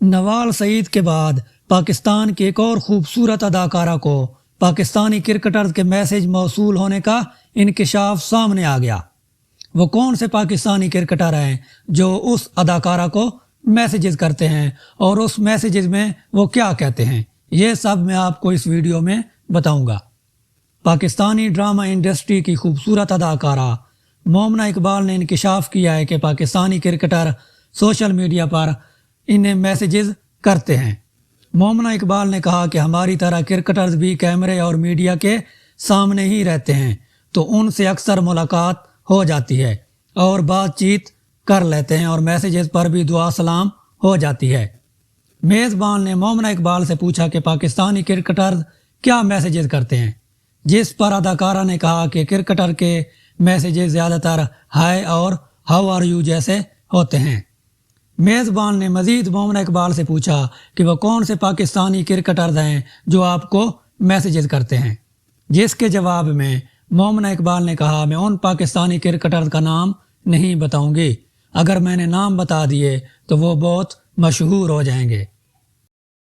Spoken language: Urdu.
نوال سعید کے بعد پاکستان کی ایک اور خوبصورت اداکارہ کو پاکستانی کرکٹرز کے میسج موصول ہونے کا انکشاف سامنے آ گیا۔ وہ کون سے پاکستانی کرکٹر ہیں جو اس اداکارہ کو میسیجز کرتے ہیں اور اس میسیجز میں وہ کیا کہتے ہیں، یہ سب میں آپ کو اس ویڈیو میں بتاؤں گا۔ پاکستانی ڈرامہ انڈسٹری کی خوبصورت اداکارہ مومنہ اقبال نے انکشاف کیا ہے کہ پاکستانی کرکٹر سوشل میڈیا پر انہیں میسیجز کرتے ہیں۔ مومنہ اقبال نے کہا کہ ہماری طرح کرکٹرز بھی کیمرے اور میڈیا کے سامنے ہی رہتے ہیں، تو ان سے اکثر ملاقات ہو جاتی ہے اور بات چیت کر لیتے ہیں اور میسیجز پر بھی دعا سلام ہو جاتی ہے۔ میزبان نے مومنہ اقبال سے پوچھا کہ پاکستانی کرکٹرز کیا میسیجز کرتے ہیں، جس پر اداکارہ نے کہا کہ کرکٹر کے میسیجز زیادہ تر ہائے اور ہاؤ آر یو جیسے ہوتے ہیں۔ میزبان نے مزید مومنہ اقبال سے پوچھا کہ وہ کون سے پاکستانی کرکٹرز ہیں جو آپ کو میسیجز کرتے ہیں، جس کے جواب میں مومنہ اقبال نے کہا میں ان پاکستانی کرکٹرز کا نام نہیں بتاؤں گی، اگر میں نے نام بتا دیے تو وہ بہت مشہور ہو جائیں گے۔